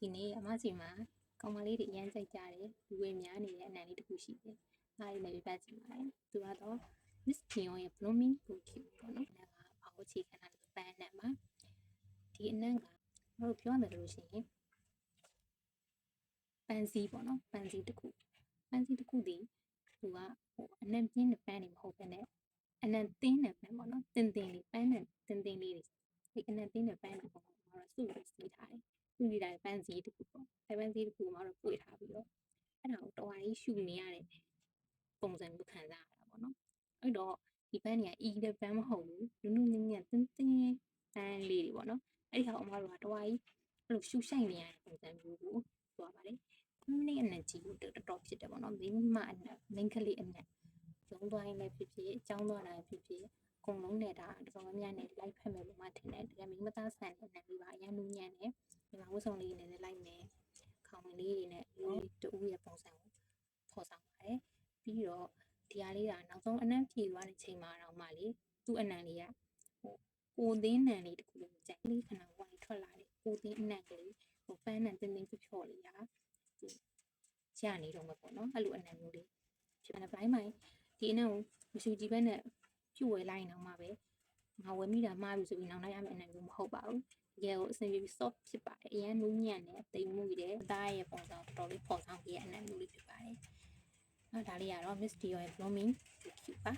ဒီနေ့အမစီမှာကောင်မလေးတွေအရန်ကြိုက်ကြတယ်လူတွေများနေတဲ့အနံလေးတစ်ခုရှိတယ်။အားလေးလည်းပြကြည့်ပါမယ်။သူကတော့ Miss Dion ရဲ့ Blooming Bouquet ပေါ့နော်။ဒါကဘာကိုအခြေခံတာလဲပန်းအနံမှာဒီအနံကတို့ပြောမယ်လို့ရှိရင်ပန်းစည်းပေါ့နော်ပန်းစည်းတစ်ခုဒီသူကအနံပြင်းတဲ့ပန်းတွေမဟုတ်ဘဲနဲ့အနံတင်းတဲ့ပန်းပေါ့နော်တင်းလေးပန်းနဲ့တင်းလေးတွေဒီအနံတင်းတဲ့ပန်းတွေပေါ့နော်စုပြီးစီးထားတယ်စုပြီးတာပန်းစည်းတစ်ခုပေါ့အဲပန်းစည်းတစ်ခုမှာတော့ပွေထားပြီးတော့အဲ့ဒါကိုတော်ရီရှူနေရတဲ့ပုံစံမျိုးခံစားရတာပေါ့နော်အဲ့တော့ဒီပန်းတွေကအီတဲ့ပန်းမဟုတ်ဘူးနုနုညံ့ညံ့တင်းတင်းပန်းလေးတွေပေါ့နော်အဲ့ဒီဟာအမတို့ကတော်ရီအဲ့လိုရှူဆိုင်နေရတဲ့ပုံစံမျိုးကိုပြောပါတယ်မိနစ်အနက်ကြီးကိုတော်တော်ဖြစ်တယ်ပေါ့နော်မိမအနက်မိန်းကလေးအနက်ရုံးသွားရင်လည်းဖြစ်ဖြစ်အကြောင်းသွားတာဖြစ်ဖြစ်အကုန်လုံးနဲ့ဒါတော်တော်များများနဲ့လိုက်ဖက်မယ်လို့မှထင်တယ်တကယ်မိမသားဆန်တဲ့နံလေးပါအရင်နူးညံ့တယ်ဒီမှာဝတ်စုံလေးနဲ့လည်းလိုက်မယ်ခေါင်းလေးတွေနဲ့တူဦးရဲ့ပုံစံကိုဖော်ဆောင်ပါတယ်ပြီးတော့ဒီဟာလေးကနောက်ဆုံးအနက်ဖြေသွားတဲ့ချိန်မှာတော့မှလေသူ့အနံလေးကကိုသင်းနံလေးတစ်ခုလိုကြိုက်လေးခဏဝိုင်းထွက်လာတယ်ကိုသင်းအနံကလေးပန်းနံတင်းတင်းဖြော့လေးရာရနေတော့မှာပေါ့နော်အဲ့လိုအနံမျိုးလေးဖြစ်နေပိုင်းပိုင်းဒီအနံကိုမရှူကြည့်ဘဲနဲ့ဖြူဝဲလိုက်အောင်မှာပဲငါဝဲမိတာမှားပြီဆိုပြီးနောက်လိုက်ရမယ့်အနံမျိုးမဟုတ်ပါဘူးတကယ်ကိုအဆင်ပြေပြီး soft ဖြစ်ပါတယ်အရင်နူးညံ့တယ်တိမ်မှုတယ်အသားရဲ့ပုံစံတော်တော်လေးပေါ်ဆောင်ပြရဲ့အနံမျိုးလေးဖြစ်ပါတယ်ဒါလေးကတော့ Miss Dior ရဲ့ Blooming Bouquet ပါ